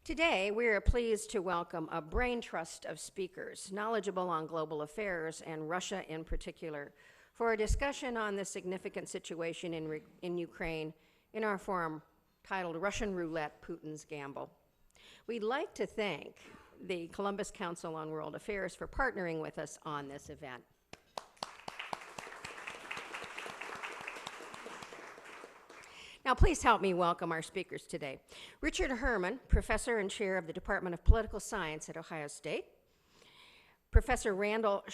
Today, we are pleased to welcome a brain trust of speakers, knowledgeable on global affairs and Russia in particular, for a discussion on the significant situation in Ukraine in our forum titled Russian Roulette, Putin's Gamble. We'd like to thank the Columbus Council on World Affairs for partnering with us on this event. Now, please help me welcome our speakers today. Richard Herrmann, professor and chair of the Department of Political Science at Ohio State. Professor Randall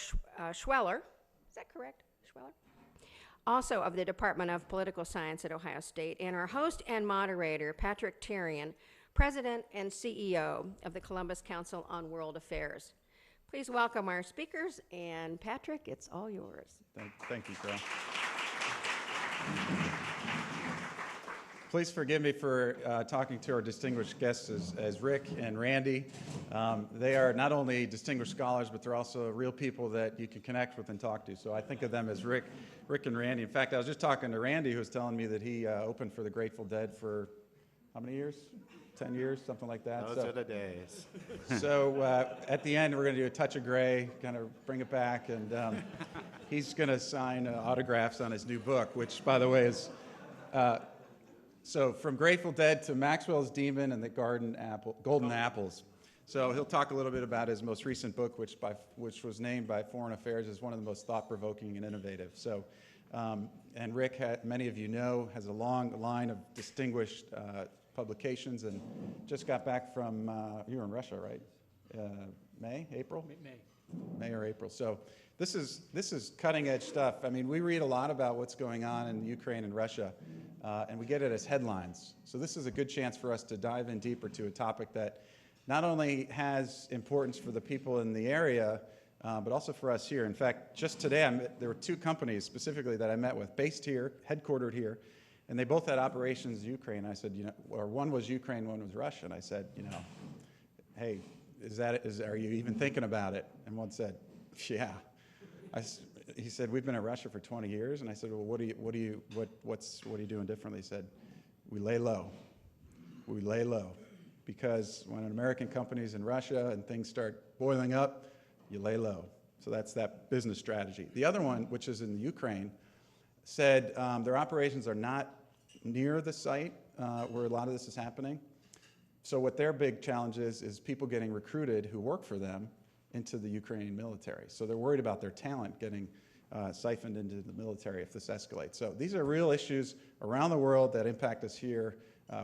Schweller, is that correct? Schweller? Also of the Department of Political Science at Ohio State. And our host and moderator, Patrick Therrien, president and CEO of the Columbus Council on World Affairs. Please welcome our speakers, and Patrick, it's all yours. Thank you, Carol. Please forgive me for talking to our distinguished guests as Rick and Randy. They are not only distinguished scholars, but they're also real people that you can connect with and talk to. So I think of them as Rick and Randy. In fact, I was just talking to Randy, who was telling me that he opened for the Grateful Dead for how many years? 10 years, something like that. Those are the days. So at the end, we're going to do a touch of gray, kind of bring it back, and he's going to sign autographs on his new book, which, by the way, is... So from Grateful Dead to Maxwell's Demon and the Golden Apples. So he'll talk a little bit about his most recent book, which was named by Foreign Affairs as one of the most thought-provoking and innovative. So, and Rick, many of you know, has a long line of distinguished publications, and just got back from, you were in Russia, right? April? May or April. So this is cutting-edge stuff. I mean, we read a lot about what's going on in Ukraine and Russia, and we get it as headlines. So this is a good chance for us to dive in deeper to a topic that not only has importance for the people in the area, but also for us here. In fact, just today, there were two companies specifically that I met with, based here, headquartered here, and they both had operations in Ukraine. I said, or one was Ukraine, one was Russia. And I said, hey, are you even thinking about it? And one said, yeah. He said, we've been in Russia for 20 years. And I said, well, what are you doing differently? He said, we lay low. We lay low. Because when an American company's in Russia and things start boiling up, you lay low. So that's that business strategy. The other one, which is in Ukraine, said their operations are not near the site where a lot of this is happening. So what their big challenge is people getting recruited who work for them into the Ukrainian military. So they're worried about their talent getting siphoned into the military if this escalates. So these are real issues around the world that impact us here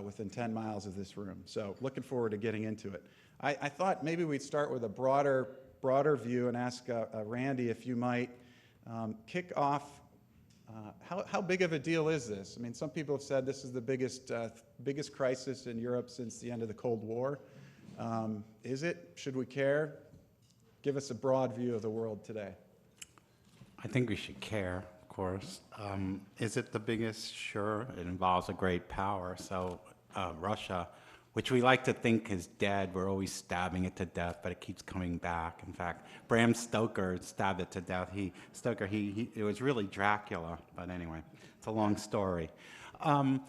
within 10 miles of this room. So looking forward to getting into it. I thought maybe we'd start with a broader view and ask Randy if you might kick off. How big of a deal is this? I mean, some people have said this is the biggest crisis in Europe since the end of the Cold War. Is it? Should we care? Give us a broad view of the world today. I think we should care, of course. Is it the biggest? Sure. It involves a great power. So Russia, which we like to think is dead, we're always stabbing it to death, but it keeps coming back. In fact, Bram Stoker stabbed it to death. It was really Dracula, but anyway, it's a long story. But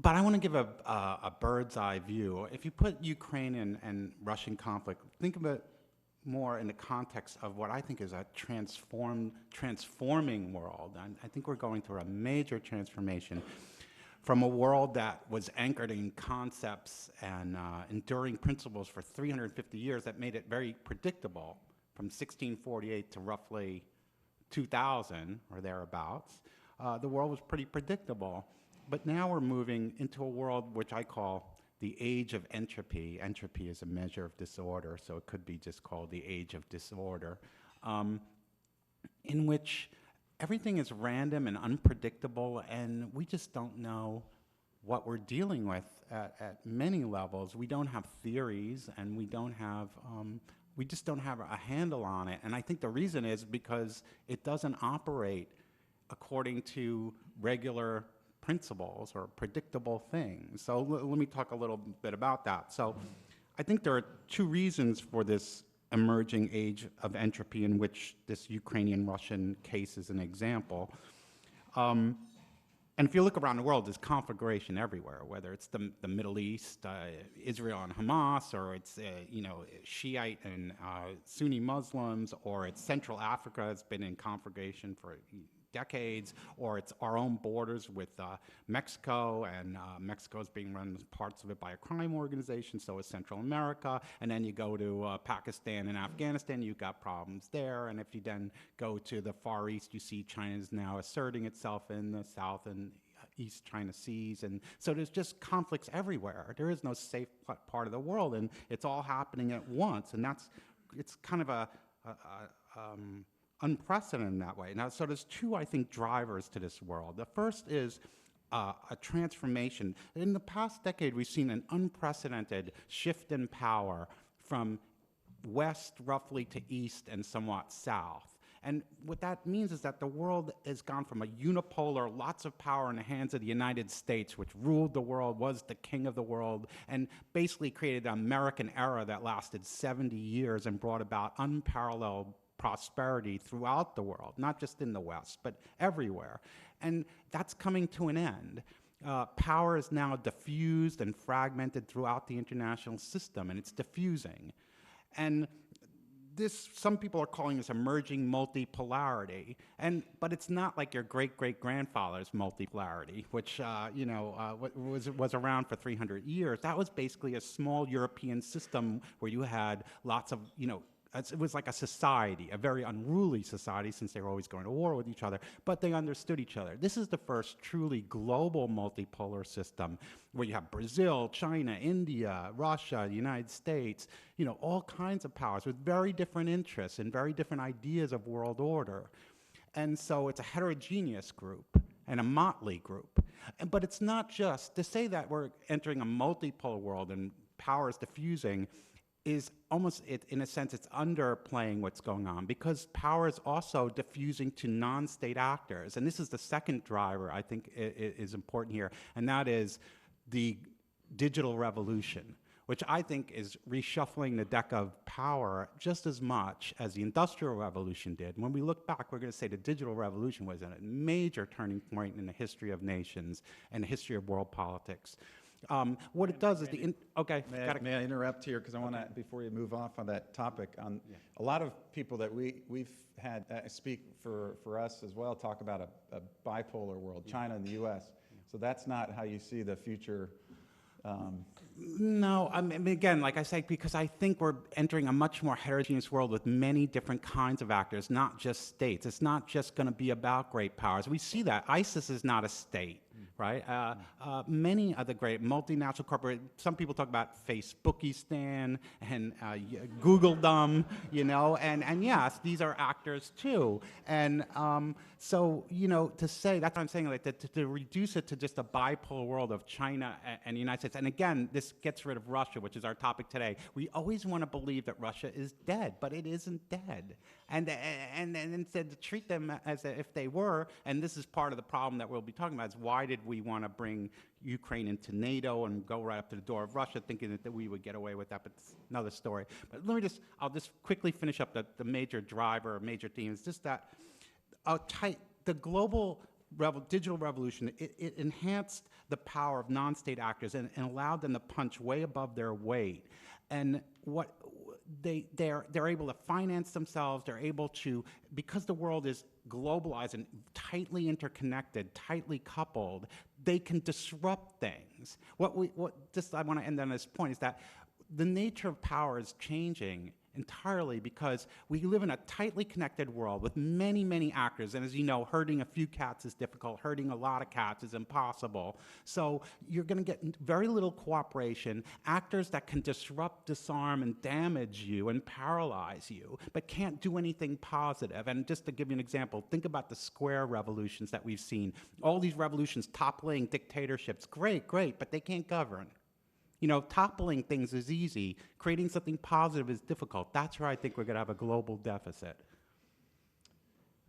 I want to give a bird's eye view. If you put Ukraine and Russian conflict, think of it more in the context of what I think is a transforming world. I think we're going through a major transformation from a world that was anchored in concepts and enduring principles for 350 years that made it very predictable from 1648 to roughly 2000 or thereabouts. The world was pretty predictable. But now we're moving into a world which I call the age of entropy. Entropy is a measure of disorder, so it could be just called the age of disorder, in which everything is random and unpredictable, and we just don't know what we're dealing with at many levels. We don't have theories, and we just don't have a handle on it. And I think the reason is because it doesn't operate according to regular principles or predictable things. So let me talk a little bit about that. So I think there are two reasons for this emerging age of entropy in which this Ukrainian-Russian case is an example. And if you look around the world, there's conflagration everywhere, whether it's the Middle East, Israel and Hamas, or it's Shiite and Sunni Muslims, or it's Central Africa has been in conflagration for decades, or it's our own borders with Mexico, and Mexico is being run parts of it by a crime organization, so is Central America, and then you go to Pakistan and Afghanistan, you've got problems there, and if you then go to the Far East, you see China's now asserting itself in the South and East China Seas, and so there's just conflicts everywhere. There is no safe part of the world, and it's all happening at once, and it's kind of unprecedented in that way. Now, so there's two, I think, drivers to this world. The first is a transformation. In the past decade, we've seen an unprecedented shift in power from west roughly to east and somewhat south. And what that means is that the world has gone from a unipolar, lots of power in the hands of the United States, which ruled the world, was the king of the world, and basically created an American era that lasted 70 years and brought about unparalleled prosperity throughout the world, not just in the West, but everywhere. And that's coming to an end. Power is now diffused and fragmented throughout the international system, and it's diffusing. And this, some people are calling this emerging multipolarity, but it's not like your great-great-grandfather's multipolarity, which was around for 300 years. That was basically a small European system where you had lots of, it was like a society, a very unruly society, since they were always going to war with each other, but they understood each other. This is the first truly global multipolar system where you have Brazil, China, India, Russia, the United States, all kinds of powers with very different interests and very different ideas of world order. And so it's a heterogeneous group and a motley group. But it's not just, to say that we're entering a multipolar world and power is diffusing is almost, in a sense, it's underplaying what's going on, because power is also diffusing to non-state actors. And this is the second driver I think is important here, and that is the digital revolution, which I think is reshuffling the deck of power just as much as the Industrial Revolution did. When we look back, we're going to say the digital revolution was a major turning point in the history of nations and the history of world politics. What it does is May I interrupt here, because I want to, before you move off on that topic, a lot of people that we've had speak for us as well talk about a bipolar world, China and the U.S. So that's not how you see the future. No, I mean, again, like I say, because I think we're entering a much more heterogeneous world with many different kinds of actors, not just states. It's not just going to be about great powers. We see that. ISIS is not a state, right? Many of the great multinational corporate, some people talk about Facebookistan and Googledom, and yes, these are actors too. And so, to say, that's what I'm saying, like to reduce it to just a bipolar world of China and the United States. And again, this gets rid of Russia, which is our topic today. We always want to believe that Russia is dead, but it isn't dead. And instead to treat them as if they were, and this is part of the problem that we'll be talking about, is why did we want to bring Ukraine into NATO and go right up to the door of Russia thinking that we would get away with that, but it's another story. But I'll just quickly finish up the major driver, major theme is just that the global digital revolution, it enhanced the power of non-state actors and allowed them to punch way above their weight. And what they're able to finance themselves, they're able to, because the world is globalized and tightly interconnected, tightly coupled, they can disrupt things. I want to end on this point, is that the nature of power is changing entirely because we live in a tightly connected world with many, many actors. And as you know, herding a few cats is difficult. Herding a lot of cats is impossible. So you're going to get very little cooperation, actors that can disrupt, disarm, and damage you and paralyze you, but can't do anything positive. And just to give you an example, think about the square revolutions that we've seen. All these revolutions toppling dictatorships, great, but they can't govern. Toppling things is easy. Creating something positive is difficult. That's where I think we're going to have a global deficit.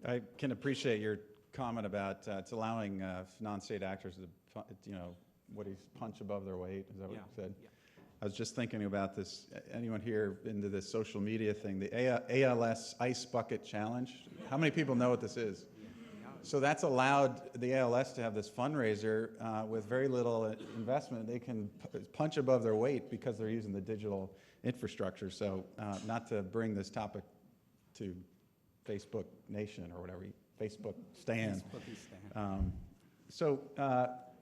I can appreciate your comment about it's allowing non-state actors to, punch above their weight. Is that what you said? Yeah. I was just thinking about this. Anyone here into this social media thing, the ALS Ice Bucket Challenge? How many people know what this is? So that's allowed the ALS to have this fundraiser with very little investment. They can punch above their weight because they're using the digital infrastructure. So not to bring this topic to Facebook Nation or whatever, Facebook Stan. So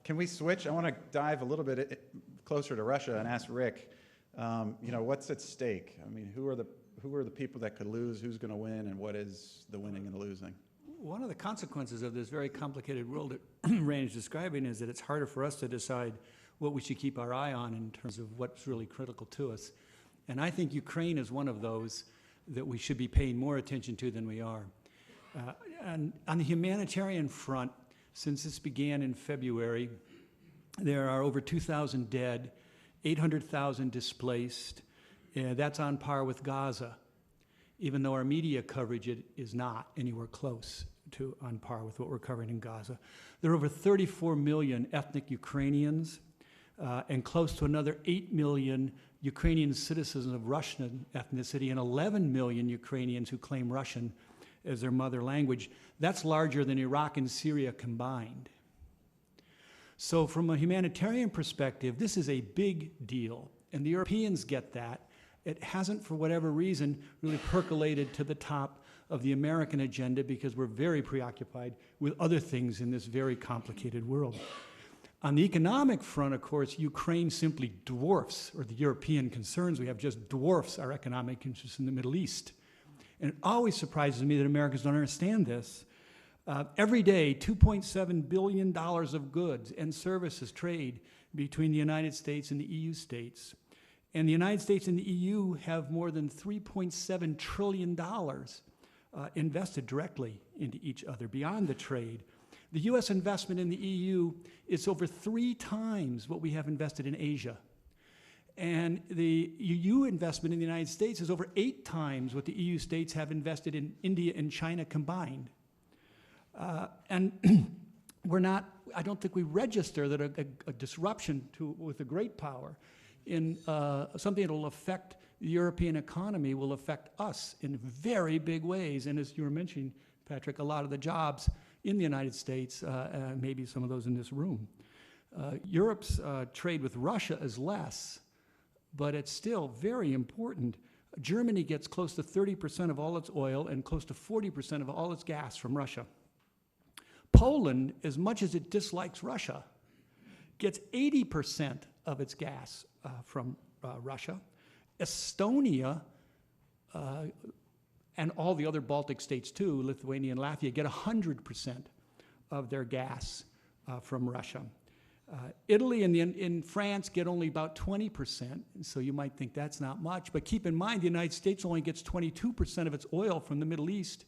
can we switch? I want to dive a little bit closer to Russia and ask Rick, what's at stake? I mean, who are the people that could lose, who's going to win, and what is the winning and the losing? One of the consequences of this very complicated world that Randy's describing is that it's harder for us to decide what we should keep our eye on in terms of what's really critical to us. And I think Ukraine is one of those that we should be paying more attention to than we are. And on the humanitarian front, since this began in February, there are over 2,000 dead, 800,000 displaced. That's on par with Gaza, even though our media coverage is not anywhere close to on par with what we're covering in Gaza. There are over 34 million ethnic Ukrainians and close to another 8 million Ukrainian citizens of Russian ethnicity and 11 million Ukrainians who claim Russian as their mother language. That's larger than Iraq and Syria combined. So from a humanitarian perspective, this is a big deal, and the Europeans get that. It hasn't, for whatever reason, really percolated to the top of the American agenda because we're very preoccupied with other things in this very complicated world. On the economic front, of course, Ukraine simply dwarfs, or the European concerns we have just dwarfs our economic interests in the Middle East. And it always surprises me that Americans don't understand this. Every day, $2.7 billion of goods and services trade between the United States and the EU states. And the United States and the EU have more than $3.7 trillion invested directly into each other beyond the trade. The US investment in the EU is over 3 times what we have invested in Asia. And the EU investment in the United States is over 8 times what the EU states have invested in India and China combined. And I don't think we register that a disruption with a great power in something that will affect the European economy will affect us in very big ways. And as you were mentioning, Patrick, a lot of the jobs in the United States, maybe some of those in this room. Europe's trade with Russia is less, but it's still very important. Germany gets close to 30% of all its oil and close to 40% of all its gas from Russia. Poland, as much as it dislikes Russia, gets 80% of its gas from Russia. Estonia and all the other Baltic states too, Lithuania and Latvia, get 100% of their gas from Russia. Italy and France get only about 20%, so you might think that's not much. But keep in mind, the United States only gets 22% of its oil from the Middle East.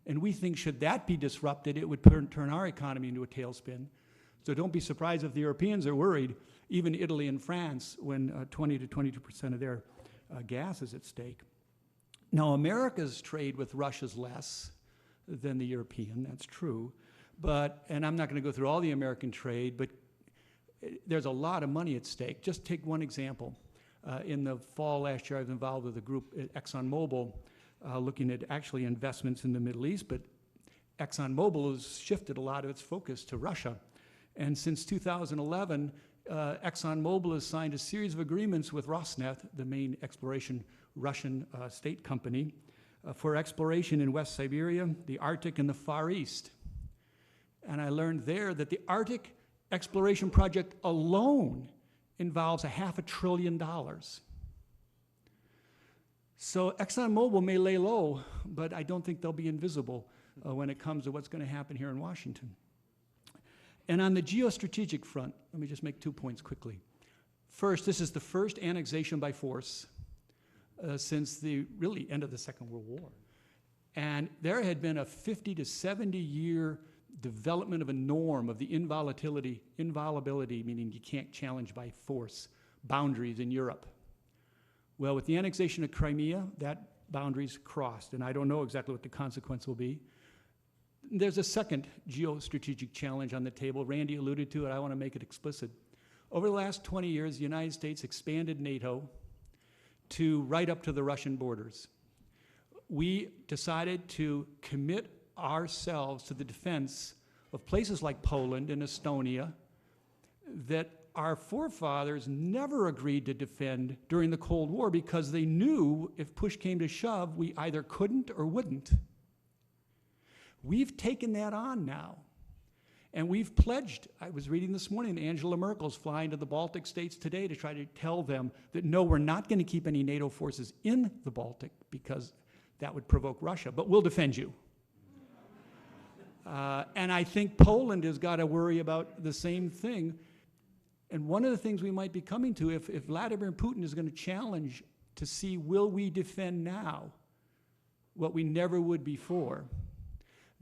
And we think should that be disrupted, it would turn our economy into a tailspin. So don't be surprised if the Europeans are worried, even Italy and France, when 20 to 22% of their gas is at stake. Now, America's trade with Russia is less than the European, that's true. And I'm not going to go through all the American trade, but there's a lot of money at stake. Just take one example. In the fall last year, I was involved with a group at ExxonMobil looking at actually investments in the Middle East, but ExxonMobil has shifted a lot of its focus to Russia. And since 2011, ExxonMobil has signed a series of agreements with Rosneft, the main exploration Russian state company, for exploration in West Siberia, the Arctic, and the Far East. And I learned there that the Arctic exploration project alone involves $500 billion. So ExxonMobil may lay low, but I don't think they'll be invisible when it comes to what's going to happen here in Washington. And on the geostrategic front, let me just make 2 points quickly. First, this is the first annexation by force since the really end of the Second World War. And there had been a 50 to 70 year development of a norm of the inviolability, meaning you can't challenge by force, boundaries in Europe. Well, with the annexation of Crimea, that boundary's crossed, and I don't know exactly what the consequence will be. There's a second geostrategic challenge on the table. Randy alluded to it. I want to make it explicit. Over the last 20 years, the United States expanded NATO to right up to the Russian borders. We decided to commit ourselves to the defense of places like Poland and Estonia that our forefathers never agreed to defend during the Cold War because they knew if push came to shove, we either couldn't or wouldn't. We've taken that on now. And we've pledged, I was reading this morning, Angela Merkel's flying to the Baltic states today to try to tell them that no, we're not going to keep any NATO forces in the Baltic because that would provoke Russia, but we'll defend you. And I think Poland has got to worry about the same thing. And one of the things we might be coming to, if Vladimir Putin is going to challenge to see, will we defend now what we never would before,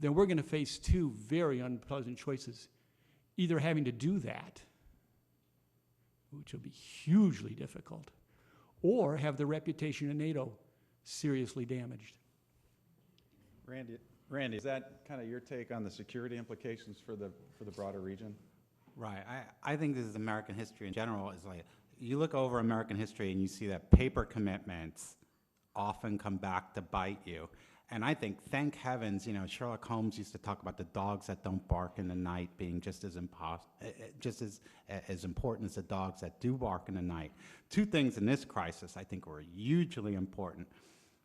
then we're going to face two very unpleasant choices. Either having to do that, which will be hugely difficult, or have the reputation of NATO seriously damaged. Randy, is that kind of your take on the security implications for the broader region? Right. I think this is American history in general. Is like, you look over American history and you see that paper commitments often come back to bite you. And I think, thank heavens, Sherlock Holmes used to talk about the dogs that don't bark in the night being just as important as the dogs that do bark in the night. Two things in this crisis I think were hugely important.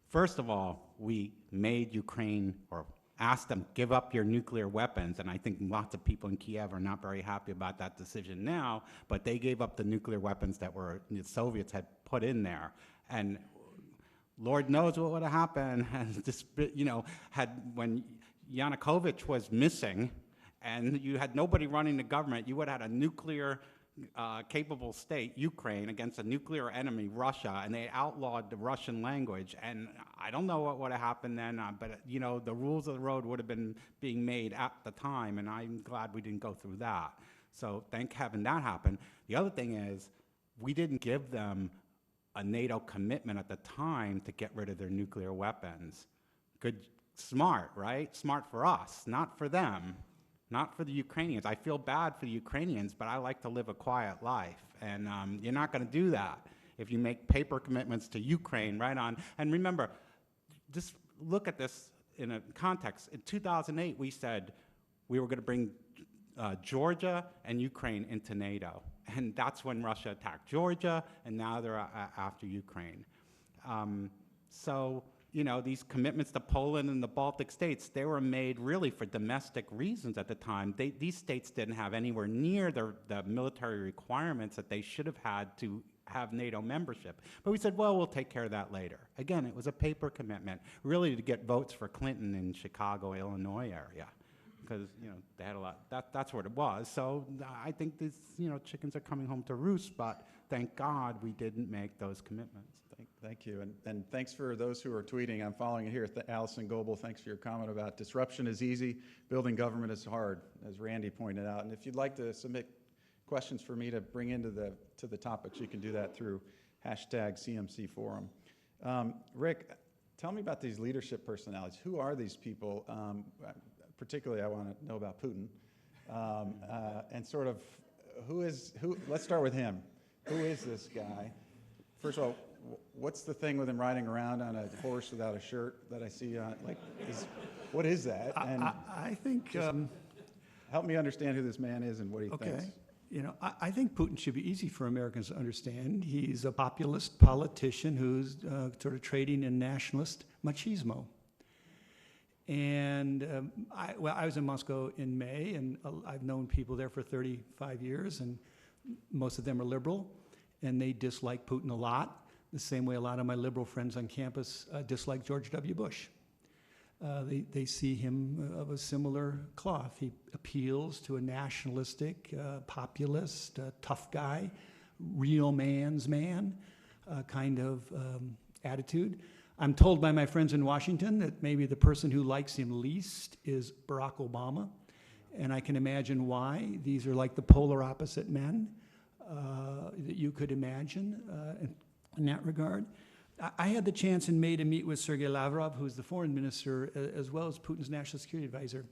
First of all, we made Ukraine, or asked them, give up your nuclear weapons, and I think lots of people in Kiev are not very happy about that decision now, but they gave up the nuclear weapons that the Soviets had put in there. And Lord knows what would have happened when Yanukovych was missing and you had nobody running the government. You would have had a nuclear capable state, Ukraine, against a nuclear enemy, Russia, and they outlawed the Russian language. And I don't know what would have happened then, but the rules of the road would have been being made at the time, and I'm glad we didn't go through that. So thank heaven that happened. The other thing is, we didn't give them a NATO commitment at the time to get rid of their nuclear weapons. Good, smart, right? Smart for us, not for them, not for the Ukrainians. I feel bad for the Ukrainians, but I like to live a quiet life. And you're not going to do that if you make paper commitments to Ukraine right on. And remember, just look at this in a context. In 2008, we said we were going to bring Georgia and Ukraine into NATO. And that's when Russia attacked Georgia, and now they're after Ukraine. These commitments to Poland and the Baltic states, they were made really for domestic reasons at the time. These states didn't have anywhere near the military requirements that they should have had to have NATO membership. But we said, well, we'll take care of that later. Again, it was a paper commitment, really to get votes for Clinton in Chicago, Illinois area. Because they had a lot. That's what it was. So I think these chickens are coming home to roost. But thank God we didn't make those commitments. Thank you, and thanks for those who are tweeting. I'm following it here. Allison Goebel, thanks for your comment about disruption is easy, building government is hard, as Randy pointed out. And if you'd like to submit questions for me to bring into the topics, you can do that through #CMC Forum. Rick, tell me about these leadership personalities. Who are these people? Particularly, I want to know about Putin, and sort of who. Let's start with him. Who is this guy? First of all, what's the thing with him riding around on a horse without a shirt that I see on? What is that? And I think. Help me understand who this man is and what he thinks. I think Putin should be easy for Americans to understand. He's a populist politician who's sort of trading in nationalist machismo. And I was in Moscow in May, and I've known people there for 35 years, and most of them are liberal, and they dislike Putin a lot, the same way a lot of my liberal friends on campus dislike George W. Bush. They see him of a similar cloth. He appeals to a nationalistic, populist, tough guy, real man's man kind of attitude. I'm told by my friends in Washington that maybe the person who likes him least is Barack Obama, and I can imagine why. These are like the polar opposite men that you could imagine in that regard. I had the chance in May to meet with Sergei Lavrov, who's the foreign minister, as well as Putin's national security advisor.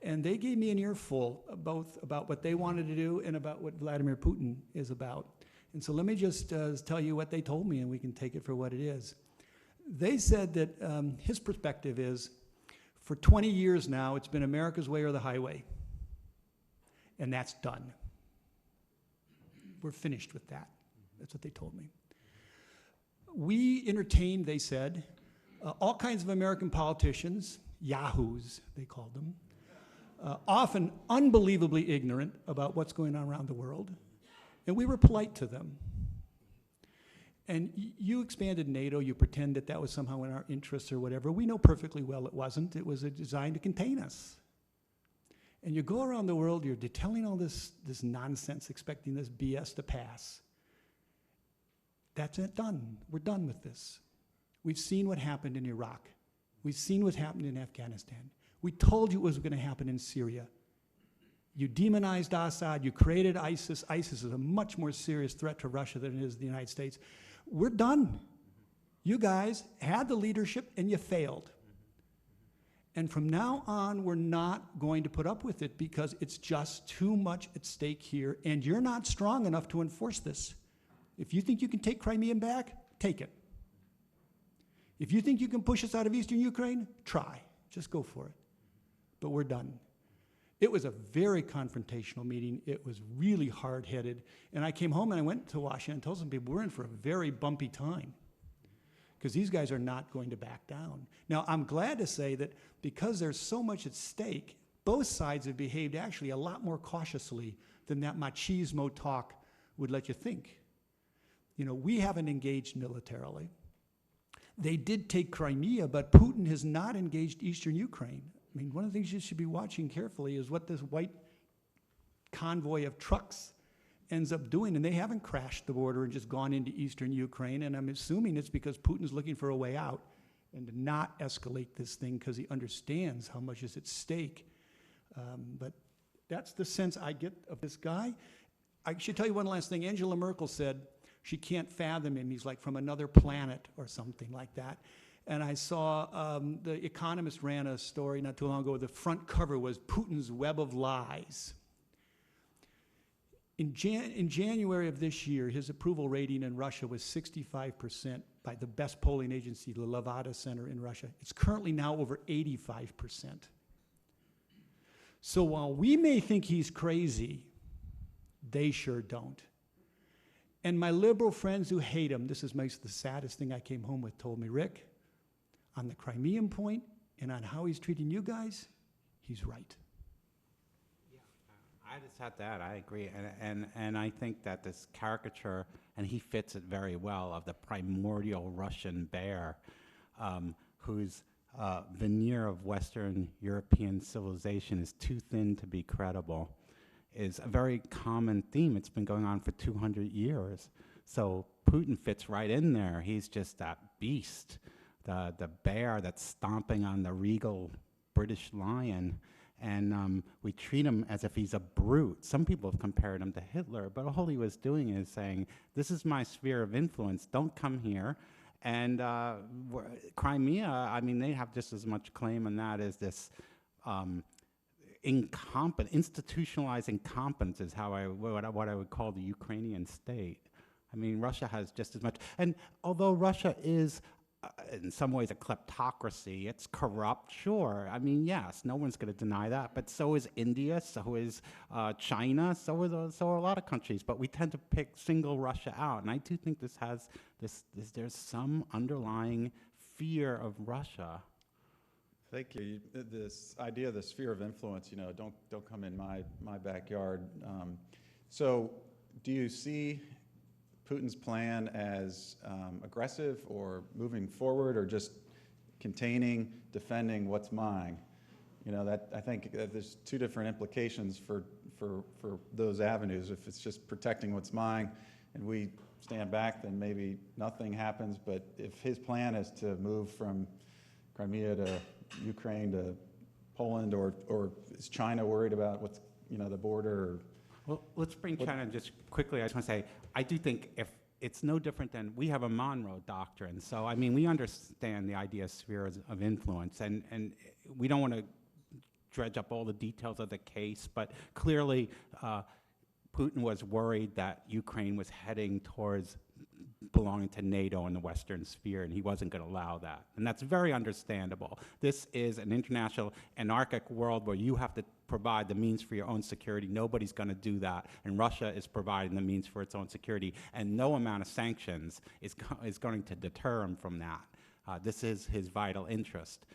And they gave me an earful, both about what they wanted to do and about what Vladimir Putin is about. And so let me just tell you what they told me, and we can take it for what it is. They said that his perspective is, For 20 years now, it's been America's way or the highway. And that's done. We're finished with that. That's what they told me. We entertained, they said, all kinds of American politicians, yahoos, they called them, often unbelievably ignorant about what's going on around the world. And we were polite to them. And you expanded NATO, you pretend that that was somehow in our interests or whatever. We know perfectly well it wasn't. It was designed to contain us. And you go around the world, you're telling all this nonsense, expecting this BS to pass. That's it, done. We're done with this. We've seen what happened in Iraq. We've seen what happened in Afghanistan. We told you it was going to happen in Syria. You demonized Assad, you created ISIS. ISIS is a much more serious threat to Russia than it is the United States. We're done. You guys had the leadership and you failed. And from now on, we're not going to put up with it because it's just too much at stake here, and you're not strong enough to enforce this. If you think you can take Crimea back, take it. If you think you can push us out of eastern Ukraine, try. Just go for it. But we're done. It was a very confrontational meeting. It was really hard-headed. And I came home and I went to Washington and told some people, we're in for a very bumpy time because these guys are not going to back down. Now, I'm glad to say that because there's so much at stake, both sides have behaved actually a lot more cautiously than that machismo talk would let you think. You know, we haven't engaged militarily. They did take Crimea, but Putin has not engaged eastern Ukraine. I mean, one of the things you should be watching carefully is what this white convoy of trucks ends up doing, and they haven't crashed the border and just gone into eastern Ukraine, and I'm assuming it's because Putin's looking for a way out and to not escalate this thing because he understands how much is at stake. But that's the sense I get of this guy. I should tell you one last thing. Angela Merkel said she can't fathom him. He's like from another planet or something like that. And I saw The Economist ran a story not too long ago. The front cover was Putin's Web of Lies. In January of this year, his approval rating in Russia was 65% by the best polling agency, the Levada Center in Russia. It's currently now over 85%. So while we may think he's crazy, they sure don't. And my liberal friends who hate him, this is the saddest thing I came home with, told me, Rick, on the Crimean point and on how he's treating you guys, he's right. I just had that. I agree, and I think that this caricature, and he fits it very well, of the primordial Russian bear, whose veneer of Western European civilization is too thin to be credible, is a very common theme. It's been going on for 200 years. So Putin fits right in there. He's just that beast, the bear that's stomping on the regal British lion. And we treat him as if he's a brute. Some people have compared him to Hitler, but all he was doing is saying, this is my sphere of influence, don't come here. And Crimea, I mean, they have just as much claim on that as this institutionalized incompetence is what I would call the Ukrainian state. I mean, Russia has just as much. And although Russia is in some ways a kleptocracy, it's corrupt, sure. I mean, yes, no one's going to deny that. But so is India, so is China, so are a lot of countries. But we tend to pick single Russia out. And I do think there's some underlying fear of Russia. Thank you. This idea of the sphere of influence, you know, don't come in my backyard. So do you see Putin's plan as aggressive or moving forward or just containing, defending what's mine? You know, that I think that there's two different implications for those avenues. If it's just protecting what's mine and we stand back, then maybe nothing happens. But if his plan is to move from Crimea to Ukraine to Poland, or is China worried about what's, you know, the border? Or well, let's bring China just quickly. I just want to say, I do think if it's no different than we have a Monroe Doctrine. So, I mean, we understand the idea of spheres of influence, and we don't want to dredge up all the details of the case, but clearly Putin was worried that Ukraine was heading towards belonging to NATO and the Western sphere, and he wasn't going to allow that. And that's very understandable. This is an international anarchic world where you have to provide the means for your own security. Nobody's going to do that, and Russia is providing the means for its own security, and no amount of sanctions is going to deter him from that. This is his vital interest.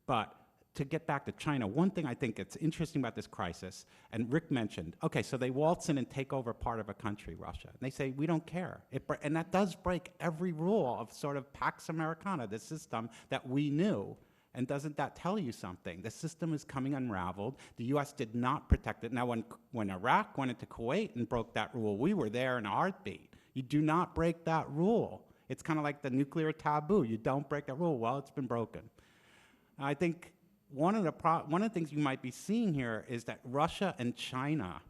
But to get back to China, one thing I think that's interesting about this crisis, and Rick mentioned, okay, so they waltz in and take over part of a country, Russia, and they say, we don't care. And that does break every rule of sort of Pax Americana, the system that we knew. And doesn't that tell you something? The system is coming unraveled. The U.S. did not protect it. Now, when Iraq went into Kuwait and broke that rule, we were there in a heartbeat. You do not break that rule. It's kind of like the nuclear taboo. You don't break that rule. Well, it's been broken. I think one of the things you might be seeing here is that Russia and China,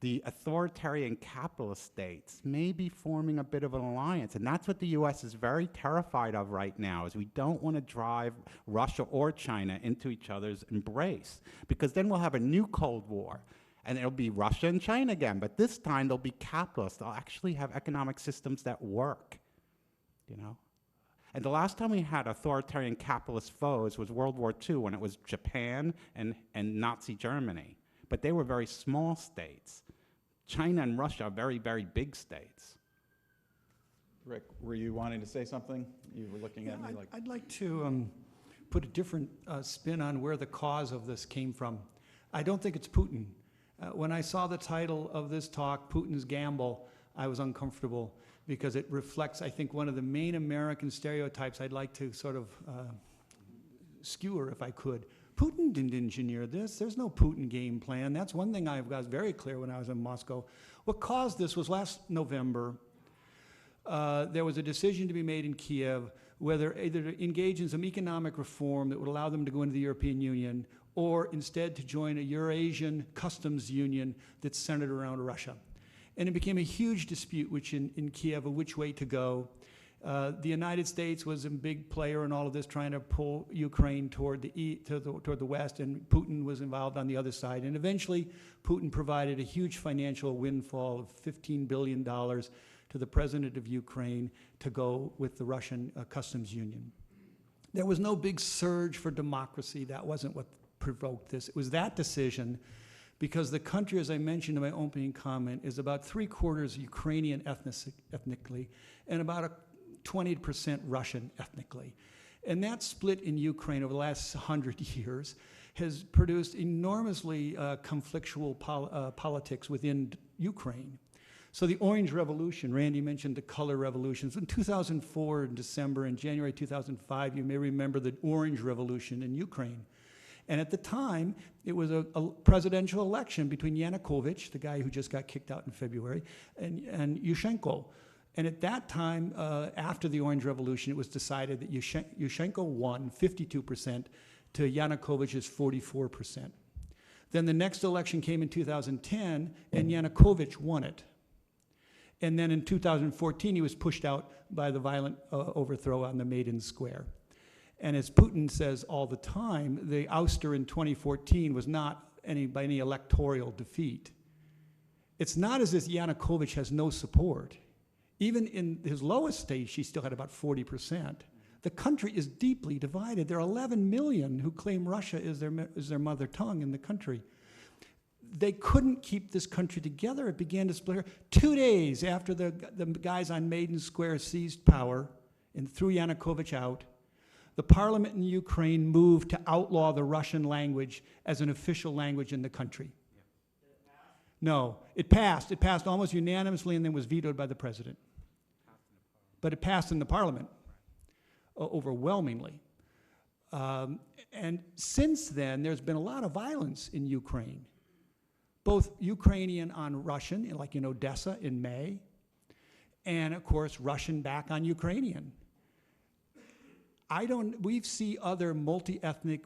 the authoritarian capitalist states, may be forming a bit of an alliance. And that's what the U.S. is very terrified of right now, is we don't want to drive Russia or China into each other's embrace, because then we'll have a new Cold War. And it'll be Russia and China again, but this time they'll be capitalists. They'll actually have economic systems that work, you know? And the last time we had authoritarian capitalist foes was World War II, when it was Japan and Nazi Germany. But they were very small states. China and Russia are very, very big states. Rick, were you wanting to say something? You were looking at me like... I'd like to put a different spin on where the cause of this came from. I don't think it's Putin. When I saw the title of this talk, Putin's Gamble, I was uncomfortable, because it reflects, I think, one of the main American stereotypes I'd like to sort of skewer, if I could. Putin didn't engineer this. There's no Putin game plan. That's one thing I was very clear when I was in Moscow. What caused this was last November, there was a decision to be made in Kiev whether either to engage in some economic reform that would allow them to go into the European Union, or instead to join a Eurasian customs union that's centered around Russia. And it became a huge dispute in Kiev of which way to go. The United States was a big player in all of this, trying to pull Ukraine toward the West, and Putin was involved on the other side. And eventually, Putin provided a huge financial windfall of $15 billion to the president of Ukraine to go with the Russian customs union. There was no big surge for democracy. That wasn't what provoked this. It was that decision, because the country, as I mentioned in my opening comment, is about 3/4 Ukrainian ethnically, and about 20% Russian ethnically. And that split in Ukraine over the last 100 years has produced enormously conflictual politics within Ukraine. So the Orange Revolution, Randy mentioned the color revolutions. In 2004, in December, and January 2005, you may remember the Orange Revolution in Ukraine. And at the time, it was a presidential election between Yanukovych, the guy who just got kicked out in February, and Yushchenko. And at that time, after the Orange Revolution, it was decided that Yushchenko won 52% to Yanukovych's 44%. Then the next election came in 2010, and Yanukovych won it. And then in 2014, he was pushed out by the violent overthrow on the Maidan Square. And as Putin says all the time, the ouster in 2014 was not by any electoral defeat. It's not as if Yanukovych has no support. Even in his lowest stage, he still had about 40%. The country is deeply divided. There are 11 million who claim Russia is their mother tongue in the country. They couldn't keep this country together. It began to split. 2 days after the guys on Maidan Square seized power and threw Yanukovych out, the parliament in Ukraine moved to outlaw the Russian language as an official language in the country. Yeah. Did it pass? No, it passed. It passed almost unanimously and then was vetoed by the president. But it passed in the parliament, overwhelmingly. And since then, there's been a lot of violence in Ukraine, both Ukrainian on Russian, like in Odessa in May, and of course, Russian back on Ukrainian. We see other multi-ethnic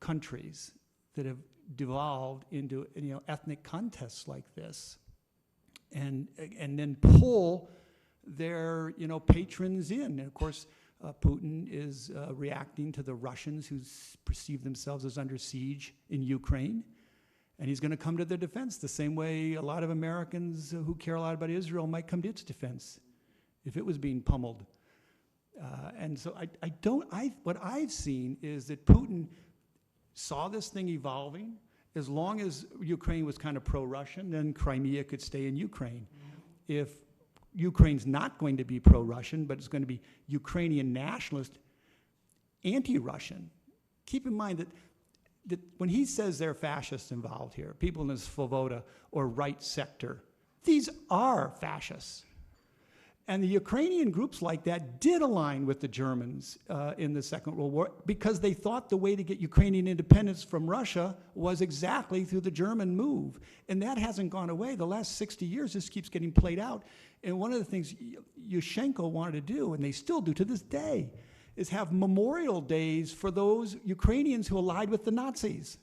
countries that have devolved into ethnic contests like this, and then pull their patrons in. And of course, Putin is reacting to the Russians who perceive themselves as under siege in Ukraine, and he's going to come to their defense the same way a lot of Americans who care a lot about Israel might come to its defense. if it was being pummeled. And so what I've seen is that Putin saw this thing evolving. As long as Ukraine was kind of pro-Russian, then Crimea could stay in Ukraine. If Ukraine's not going to be pro-Russian, but it's going to be Ukrainian nationalist, anti-Russian, keep in mind that when he says there are fascists involved here, people in the Svoboda or right sector, these are fascists. And the Ukrainian groups like that did align with the Germans in the Second World War because they thought the way to get Ukrainian independence from Russia was exactly through the German move. And that hasn't gone away. The last 60 years, this keeps getting played out. And one of the things Yushchenko wanted to do, and they still do to this day, is have memorial days for those Ukrainians who allied with the Nazis.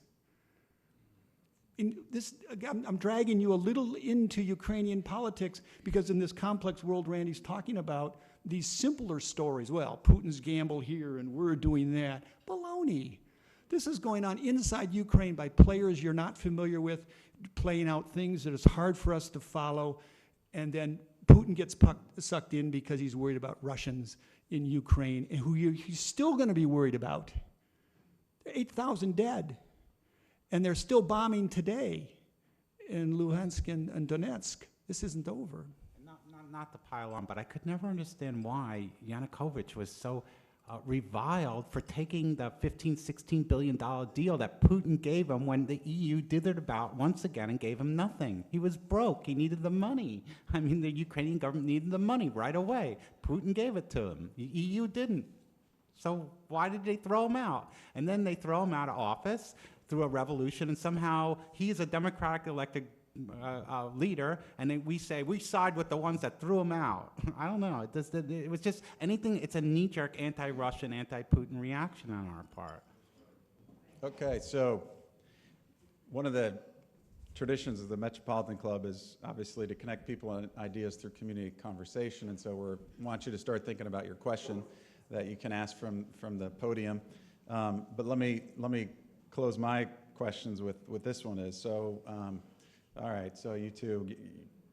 I'm dragging you a little into Ukrainian politics because in this complex world Randy's talking about, these simpler stories, well, Putin's gamble here and we're doing that. Baloney. This is going on inside Ukraine by players you're not familiar with, playing out things that it's hard for us to follow, and then Putin gets sucked in because he's worried about Russians in Ukraine, and who he's still going to be worried about. 8,000 dead. And they're still bombing today in Luhansk and Donetsk. This isn't over. Not to pile on, but I could never understand why Yanukovych was so reviled for taking the $15–16 billion deal that Putin gave him when the EU dithered about once again and gave him nothing. He was broke. He needed the money. I mean, the Ukrainian government needed the money right away. Putin gave it to him. The EU didn't. So why did they throw him out? And then they throw him out of office through a revolution, and somehow he's a democratic elected leader, and then we say we side with the ones that threw him out. I don't know. It was just anything. It's a knee-jerk anti-Russian, anti-Putin reaction on our part. Okay, so one of the traditions of the Metropolitan Club is obviously to connect people and ideas through community conversation, and so we want you to start thinking about your question that you can ask from the podium. But let me close my questions with this one is, so, all right, so you two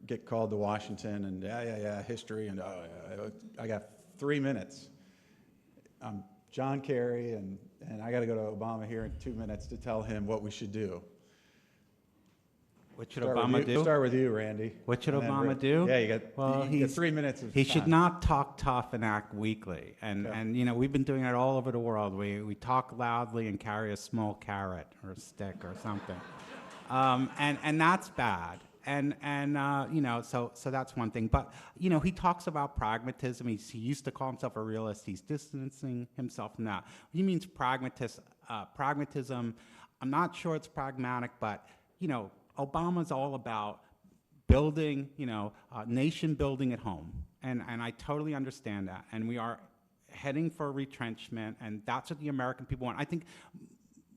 get called to Washington and yeah, history, and I got 3 minutes. I'm John Kerry, and I got to go to Obama here in 2 minutes to tell him what we should do. What should Obama do? Start with you, Randy. What should Obama do? Yeah, you get 3 minutes of He time. should not talk tough and act weakly. And, Okay. and you know, we've been doing it all over the world. We talk loudly and carry a small carrot or a stick or something. And that's bad. And you know, so that's one thing. But, you know, he talks about pragmatism. He used to call himself a realist. He's distancing himself from that. He means pragmatism. I'm not sure it's pragmatic, but, you know, Obama's all about building, you know, nation building at home. And I totally understand that. And we are heading for retrenchment, and that's what the American people want. I think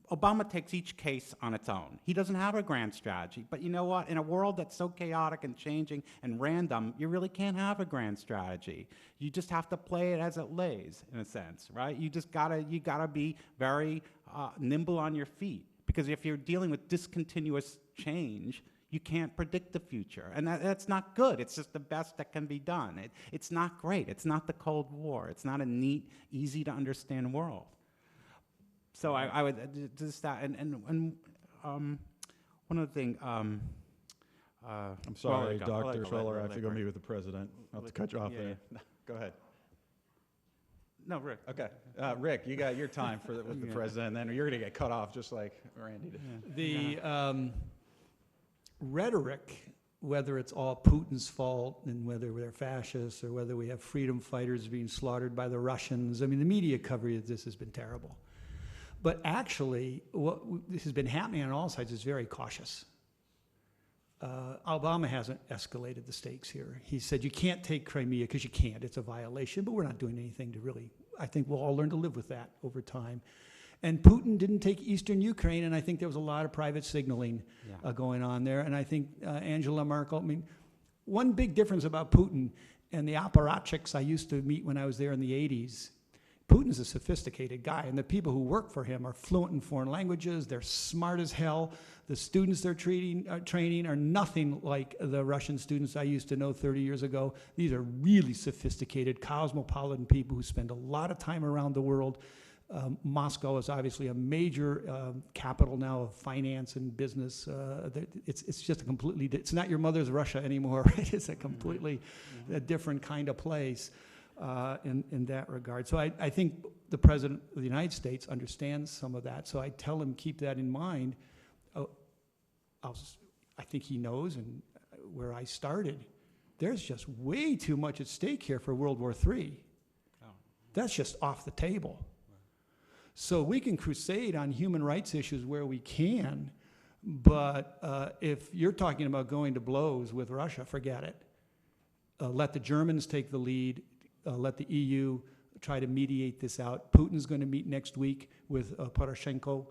Obama takes each case on its own. He doesn't have a grand strategy. But you know what? In a world that's so chaotic and changing and random, you really can't have a grand strategy. You just have to play it as it lays, in a sense, right? You gotta be very nimble on your feet. Because if you're dealing with discontinuous change, you can't predict the future. And that's not good. It's just the best that can be done. It's not great. It's not the Cold War. It's not a neat, easy to understand world. So I would just that. And one other thing. I'm sorry, Dr. Schweller, I have to go meet with the president. I'll have to cut you off there. Yeah. Go ahead. No, Rick. Okay. Rick, you got your time with the president, and then you're going to get cut off just like Randy did. The rhetoric, whether it's all Putin's fault and whether they're fascists or whether we have freedom fighters being slaughtered by the Russians, I mean, the media coverage of this has been terrible. But actually, what has been happening on all sides is very cautious. Obama hasn't escalated the stakes here. He said, you can't take Crimea because you can't. It's a violation, but we're not doing anything to really, I think we'll all learn to live with that over time. And Putin didn't take eastern Ukraine, and I think there was a lot of private signaling going on there. And I think Angela Merkel, I mean, one big difference about Putin and the apparatchiks I used to meet when I was there in the 80s, Putin's a sophisticated guy, and the people who work for him are fluent in foreign languages. They're smart as hell. The students they're training are nothing like the Russian students I used to know 30 years ago. These are really sophisticated, cosmopolitan people who spend a lot of time around the world. Moscow is obviously a major capital now of finance and business. It's just a completely, it's not your mother's Russia anymore, right? It's a completely a different kind of place. In that regard. So I think the President of the United States understands some of that. So I tell him, keep that in mind. I think he knows, and where I started, there's just way too much at stake here for World War III. Oh. That's just off the table. Right. So we can crusade on human rights issues where we can, but if you're talking about going to blows with Russia, forget it. Let the Germans take the lead. Let the EU try to mediate this out. Putin's going to meet next week with Poroshenko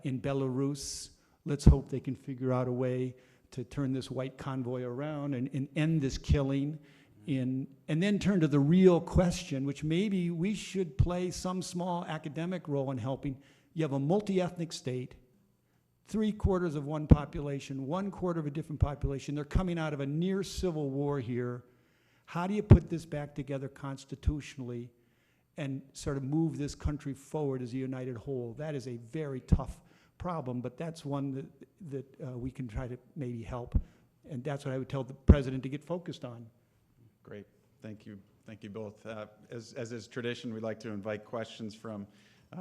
in Belarus. Let's hope they can figure out a way to turn this white convoy around and end this killing, and then turn to the real question, which maybe we should play some small academic role in helping. You have a multi-ethnic state, 3/4 of one population, 1/4 of a different population. They're coming out of a near civil war here. How do you put this back together constitutionally and sort of move this country forward as a united whole? That is a very tough problem, but that's one that we can try to maybe help. And that's what I would tell the president to get focused on. Great. Thank you. Thank you both. As is tradition, we'd like to invite questions from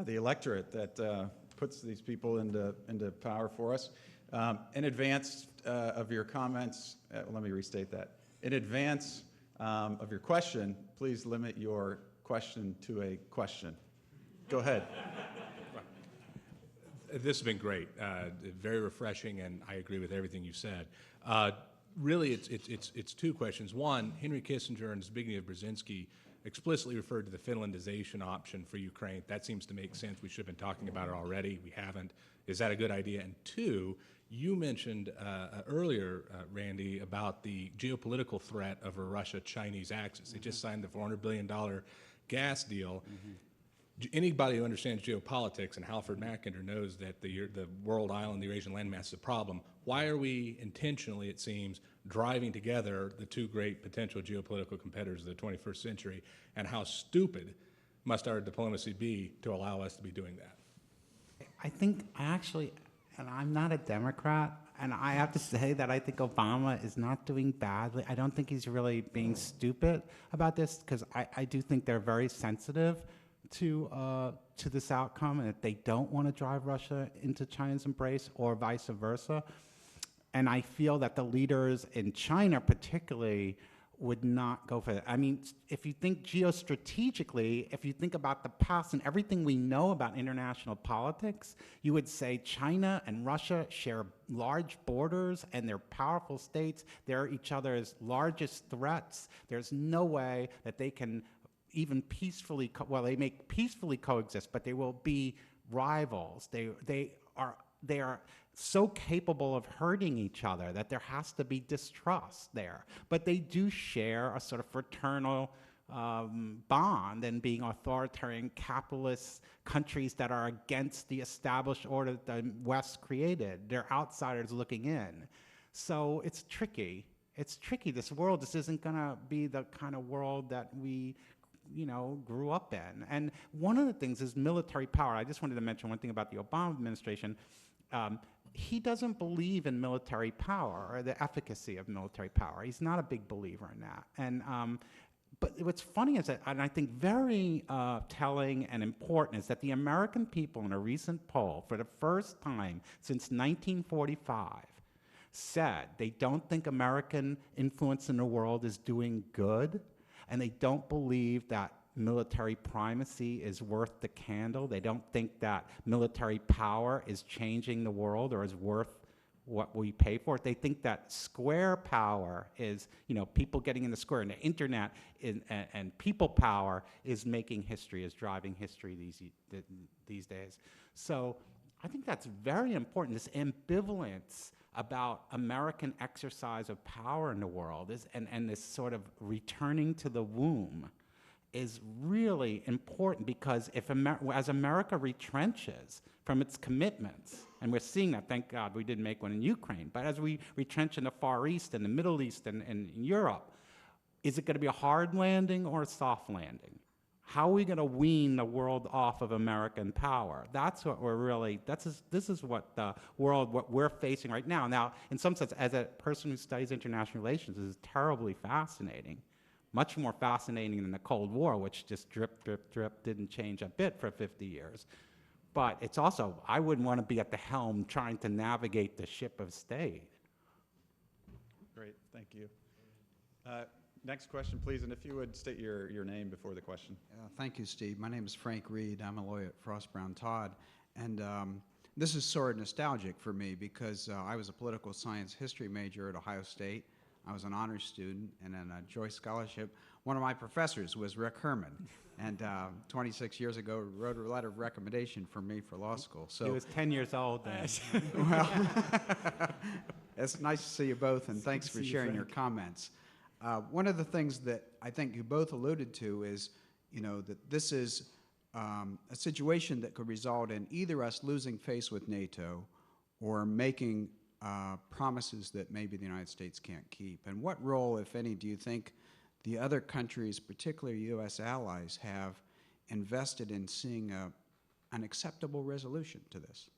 the electorate that puts these people into power for us. In advance of your comments, let me restate that. In advance of your question, please limit your question to a question. Go ahead. This has been great, very refreshing, and I agree with everything you said. Really, it's two questions. One, Henry Kissinger and Zbigniew Brzezinski explicitly referred to the Finlandization option for Ukraine. That seems to make sense. We should have been talking about it already. We haven't. Is that a good idea? And two, you mentioned earlier, Randy, about the geopolitical threat of a Russia-Chinese axis. They just signed the $400 billion gas deal. Anybody who understands geopolitics, and Halford Mackinder knows that the world island, the Eurasian landmass is a problem. Why are we intentionally, it seems, driving together the two great potential geopolitical competitors of the 21st century, and how stupid must our diplomacy be to allow us to be doing that? I think actually, and I'm not a Democrat, and I have to say that I think Obama is not doing badly. I don't think he's really being stupid about this, because I do think they're very sensitive to this outcome, and that they don't want to drive Russia into China's embrace, or vice versa. And I feel that the leaders in China particularly would not go for that. I mean, if you think geostrategically, if you think about the past and everything we know about international politics, you would say China and Russia share large borders and they're powerful states. They're each other's largest threats. There's no way that they can even peacefully, well, they may peacefully coexist, but they will be rivals. They are so capable of hurting each other that there has to be distrust there. But they do share a sort of fraternal bond in being authoritarian capitalist countries that are against the established order that the West created. They're outsiders looking in. So it's tricky. It's tricky. This world, this isn't gonna be the kind of world that we grew up in. And one of the things is military power. I just wanted to mention one thing about the Obama administration. He doesn't believe in military power or the efficacy of military power. He's not a big believer in that. And but what's funny is that, and I think very telling and important, is that the American people in a recent poll, for the first time since 1945, said they don't think American influence in the world is doing good, and they don't believe that military primacy is worth the candle. They don't think that military power is changing the world or is worth what we pay for it. They think that square power is, people getting in the square, and the internet and people power is making history, is driving history these days. So I think that's very important, this ambivalence about American exercise of power in the world and this sort of returning to the womb is really important, because if as America retrenches from its commitments, and we're seeing that, thank God we didn't make one in Ukraine, but as we retrench in the Far East and the Middle East and in Europe, is it going to be a hard landing or a soft landing? How are we going to wean the world off of American power? That's what we're really, this is what the world, what we're facing right now. Now, in some sense, as a person who studies international relations, this is terribly fascinating. Much more fascinating than the Cold War, which just drip, drip, drip, didn't change a bit for 50 years. But it's also, I wouldn't want to be at the helm trying to navigate the ship of state. Great, thank you. Next question, please, and if you would state your name before the question. Thank you, Steve. My name is Frank Reed. I'm a lawyer at Frost Brown Todd. And this is sort of nostalgic for me because I was a political science history major at Ohio State. I was an honors student and in a Joyce Scholarship. One of my professors was Rick Herrmann, and 26 years ago wrote a letter of recommendation for me for law school. So He was 10 years old then. well, it's nice to see you both, and thanks for sharing your comments. One of the things that I think you both alluded to is, that this is a situation that could result in either us losing face with NATO or making promises that maybe the United States can't keep. And what role, if any, do you think the other countries, particularly U.S. allies, have invested in seeing an acceptable resolution to this?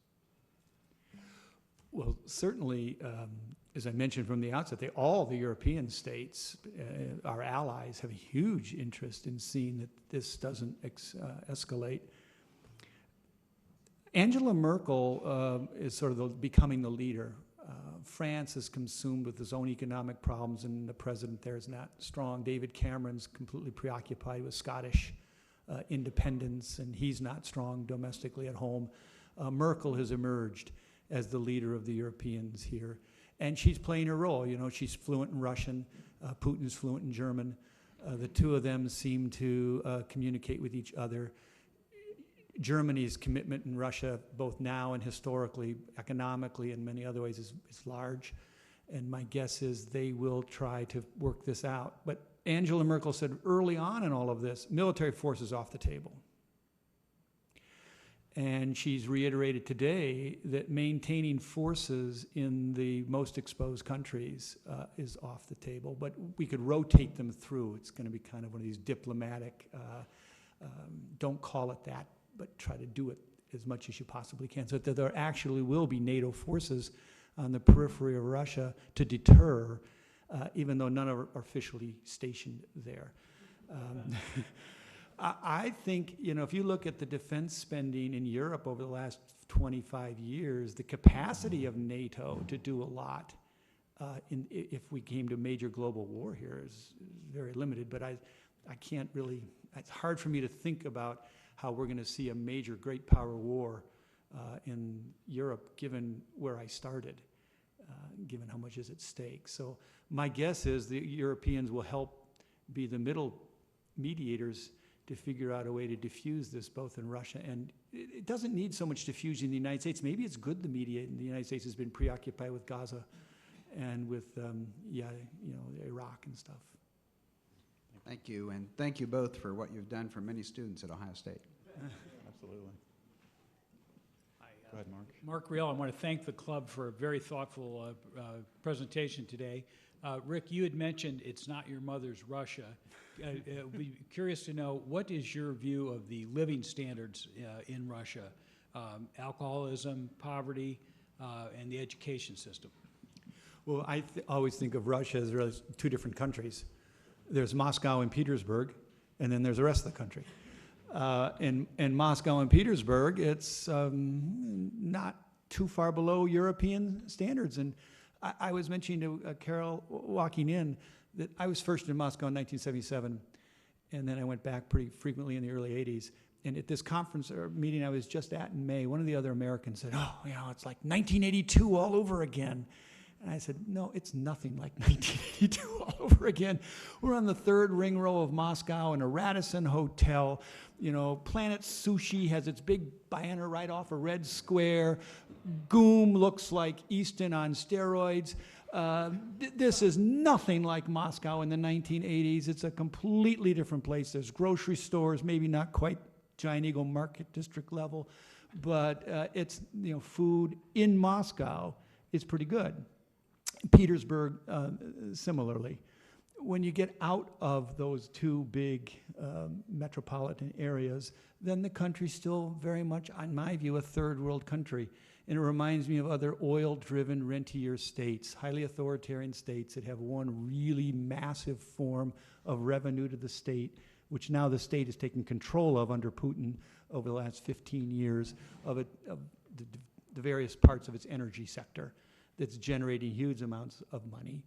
Well, certainly, as I mentioned from the outset, all the European states, our allies, have a huge interest in seeing that this doesn't escalate. Angela Merkel is sort of becoming the leader. France is consumed with its own economic problems, and the president there is not strong. David Cameron's completely preoccupied with Scottish independence, and he's not strong domestically at home. Merkel has emerged as the leader of the Europeans here, and she's playing her role. She's fluent in Russian, Putin's fluent in German. The two of them seem to communicate with each other. Germany's commitment in Russia, both now and historically, economically, and many other ways, is large. And my guess is they will try to work this out. But Angela Merkel said early on in all of this, military force is off the table. And she's reiterated today that maintaining forces in the most exposed countries is off the table. But we could rotate them through. It's going to be kind of one of these diplomatic, don't call it that, but try to do it as much as you possibly can, so that there actually will be NATO forces on the periphery of Russia to deter, even though none are officially stationed there. I think, if you look at the defense spending in Europe over the last 25 years, the capacity of NATO to do a lot if we came to major global war here is very limited, but I can't really, it's hard for me to think about how we're going to see a major great power war in Europe, given where I started, given how much is at stake. So my guess is the Europeans will help be the middle mediators to figure out a way to diffuse this, both in Russia, and it doesn't need so much diffusion in the United States. Maybe it's good to mediate, and the United States has been preoccupied with Gaza and with, Iraq and stuff. Thank you, and thank you both for what you've done for many students at Ohio State. Absolutely. Go ahead, Mark. Mark Riel, I want to thank the club for a very thoughtful presentation today. Rick, you had mentioned it's not your mother's Russia. We'd be curious to know, what is your view of the living standards in Russia? Alcoholism, poverty, and the education system. Well, I always think of Russia as really two different countries. There's Moscow and Petersburg, and then there's the rest of the country. In Moscow and Petersburg, it's not too far below European standards. And I was mentioning to Carol walking in that I was first in Moscow in 1977, and then I went back pretty frequently in the early 80s. And at this conference or meeting I was just at in May, one of the other Americans said, it's like 1982 all over again. And I said, no, it's nothing like 1982 all over again. We're on the third ring row of Moscow in a Radisson hotel. Planet Sushi has its big banner right off a Red Square. Goom looks like Easton on steroids. This is nothing like Moscow in the 1980s. It's a completely different place. There's grocery stores, maybe not quite Giant Eagle Market District level, but it's, you know, food in Moscow is pretty good. Petersburg, similarly. When you get out of those two big metropolitan areas, then the country's still very much, in my view, a third world country. And it reminds me of other oil-driven rentier states, highly authoritarian states that have one really massive form of revenue to the state, which now the state is taking control of under Putin over the last 15 years of the various parts of its energy sector that's generating huge amounts of money.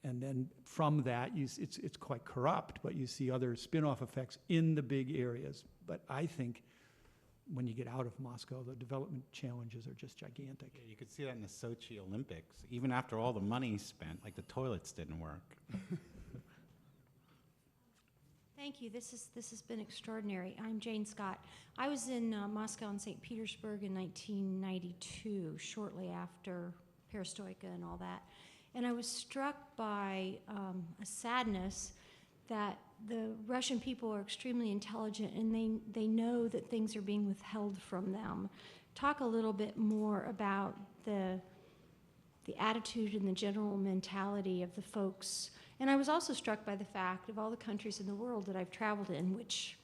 And then from that, it's quite corrupt, but you see other spin-off effects in the big areas. But I think when you get out of Moscow, the development challenges are just gigantic. Yeah, you could see that in the Sochi Olympics. Even after all the money spent, like the toilets didn't work. Thank you. This has been extraordinary. I'm Jane Scott. I was in Moscow and St. Petersburg in 1992, shortly after Perestroika and all that. And I was struck by a sadness that the Russian people are extremely intelligent and they know that things are being withheld from them. Talk a little bit more about the attitude and the general mentality of the folks. And I was also struck by the fact of all the countries in the world that I've traveled in, which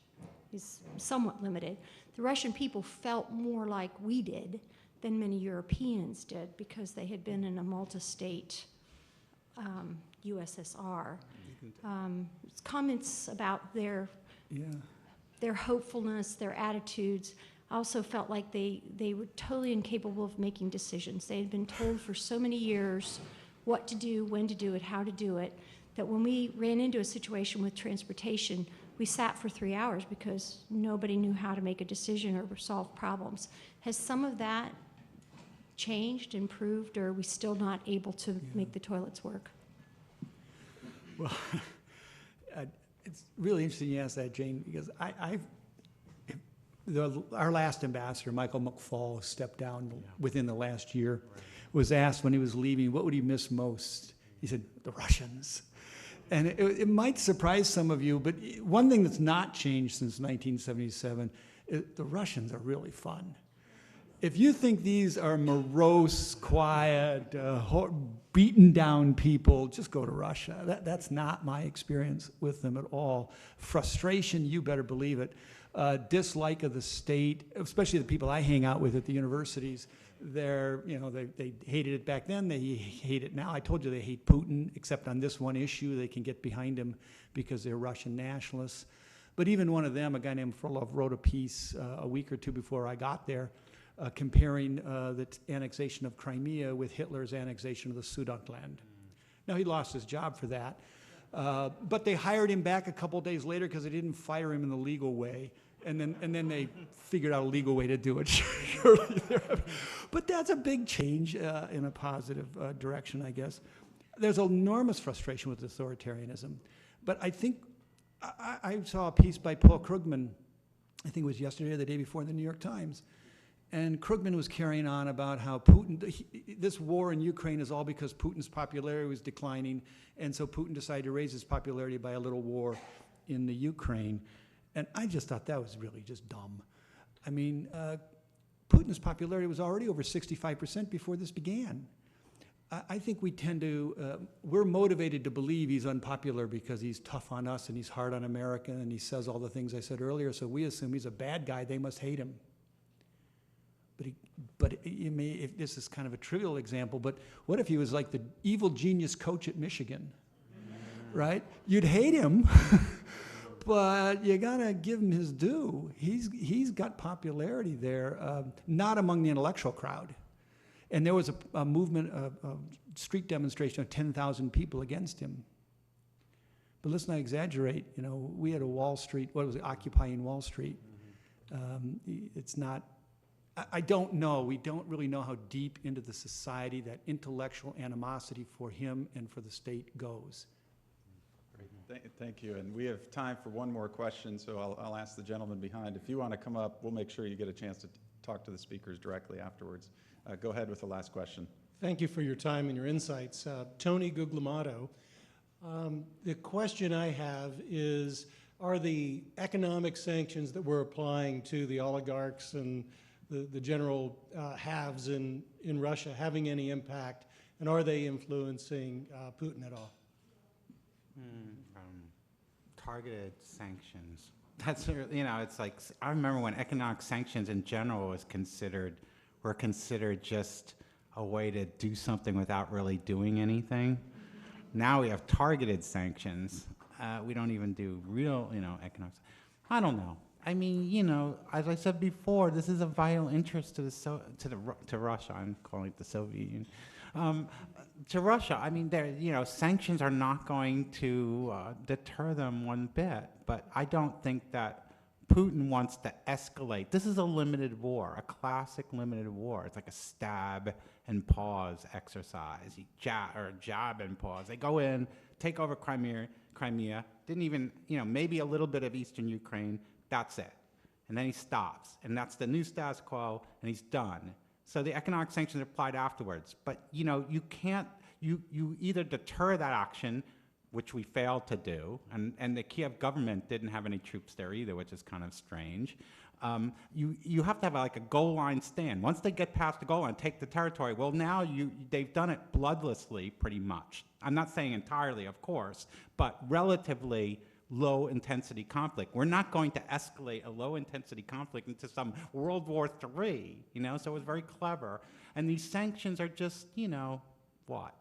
is somewhat limited, the Russian people felt more like we did than many Europeans did because they had been in a multi-state USSR. Comments about their hopefulness, their attitudes. I also felt like they were totally incapable of making decisions. They had been told for so many years what to do, when to do it, how to do it, that when we ran into a situation with transportation, we sat for 3 hours because nobody knew how to make a decision or solve problems. Has some of that changed, improved, or are we still not able to make the toilets work? Well, it's really interesting you ask that, Jane, because our last ambassador, Michael McFaul, stepped down within the last year, was asked when he was leaving, what would he miss most? He said, the Russians. And it might surprise some of you, but one thing that's not changed since 1977, the Russians are really fun. If you think these are morose, quiet, beaten down people, just go to Russia. That's not my experience with them at all. Frustration, you better believe it. Dislike of the state, especially the people I hang out with at the universities. They hated it back then, they hate it now. I told you they hate Putin, except on this one issue. They can get behind him because they're Russian nationalists. But even one of them, a guy named Frolov, wrote a piece a week or two before I got there, comparing the annexation of Crimea with Hitler's annexation of the Sudetenland. Now, he lost his job for that, but they hired him back a couple days later because they didn't fire him in the legal way, and then they figured out a legal way to do it. But that's a big change in a positive direction, I guess. There's enormous frustration with authoritarianism, but I think I saw a piece by Paul Krugman, I think it was yesterday or the day before in the New York Times. And Krugman was carrying on about how this war in Ukraine is all because Putin's popularity was declining, and so Putin decided to raise his popularity by a little war in the Ukraine. And I just thought that was really just dumb. I mean, Putin's popularity was already over 65% before this began. I think we tend to, we're motivated to believe he's unpopular because he's tough on us and he's hard on America and he says all the things I said earlier, so we assume he's a bad guy, they must hate him. But if this is kind of a trivial example, but what if he was like the evil genius coach at Michigan, right? You'd hate him, but you gotta give him his due. He's got popularity there, not among the intellectual crowd. And there was a movement, a street demonstration of 10,000 people against him. But let's not exaggerate. You know, we had a Wall Street, what was it, Occupying Wall Street. It's not. I don't know. We don't really know how deep into the society that intellectual animosity for him and for the state goes. Thank you. And we have time for one more question, so I'll ask the gentleman behind. If you want to come up, we'll make sure you get a chance to talk to the speakers directly afterwards. Go ahead with the last question. Thank you for your time and your insights. Tony Guglielmato. The question I have is, are the economic sanctions that we're applying to the oligarchs and the general haves in Russia having any impact, and are they influencing Putin at all? Targeted sanctions. That's, you know, it's like, I remember when economic sanctions in general were considered just a way to do something without really doing anything. Now we have targeted sanctions. We don't even do real, you know, economics. I don't know. I mean, you know, as I said before, this is of vital interest to Russia. I'm calling it the Soviet Union. To Russia, I mean, you know, sanctions are not going to deter them one bit. But I don't think that Putin wants to escalate. This is a limited war, a classic limited war. It's like a stab and pause exercise. Jab and pause. They go in, take over Crimea, didn't even, you know, maybe a little bit of eastern Ukraine, that's it. And then he stops, and that's the new status quo, and he's done. So the economic sanctions are applied afterwards. But, you know, you can't, you either deter that action, which we failed to do, and the Kiev government didn't have any troops there either, which is kind of strange. You have to have like a goal line stand. Once they get past the goal line, take the territory, well now they've done it bloodlessly pretty much. I'm not saying entirely, of course, but relatively low intensity conflict. We're not going to escalate a low intensity conflict into some World War III, you know, so it was very clever. And these sanctions are just, you know, what?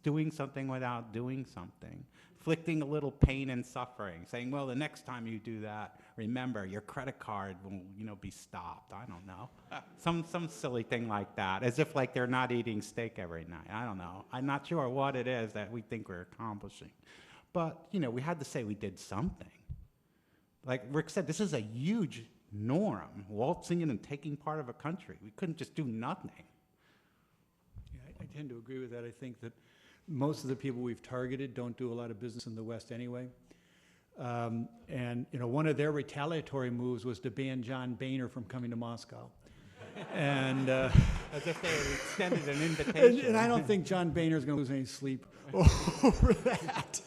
Doing something without doing something. Inflicting a little pain and suffering, saying, well, the next time you do that, remember, your credit card will, you know, be stopped. I don't know. Some silly thing like that, as if like they're not eating steak every night. I don't know. I'm not sure what it is that we think we're accomplishing. But, you know, we had to say we did something. Like Rick said, this is a huge norm, waltzing in and taking part of a country. We couldn't just do nothing. Yeah, I tend to agree with that. I think that most of the people we've targeted don't do a lot of business in the West anyway. And, you know, one of their retaliatory moves was to ban John Boehner from coming to Moscow. And as if they had extended an invitation. And I don't think John Boehner's going to lose any sleep over that.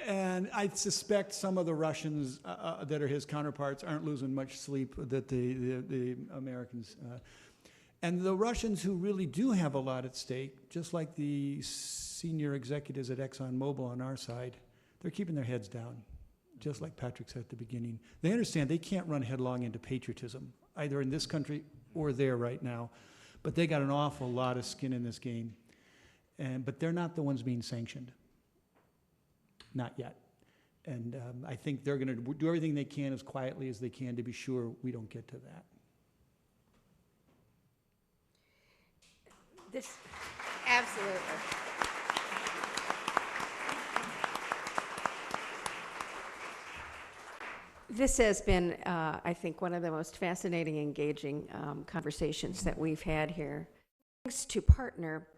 And I suspect some of the Russians that are his counterparts aren't losing much sleep that the Americans. And the Russians who really do have a lot at stake, just like the senior executives at ExxonMobil on our side, they're keeping their heads down, just like Patrick said at the beginning. They understand they can't run headlong into patriotism, either in this country or there right now. But they got an awful lot of skin in this game. But they're not the ones being sanctioned. Not yet. And I think they're going to do everything they can as quietly as they can to be sure we don't get to that. Absolutely. This has been, I think, one of the most fascinating, engaging conversations that we've had here. Thanks to partner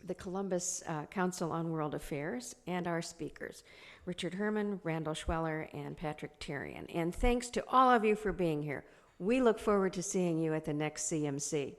the Columbus Council on World Affairs and our speakers, Richard Herrmann, Randall Schweller, and Patrick Therrien. And thanks to all of you for being here. We look forward to seeing you at the next CMC.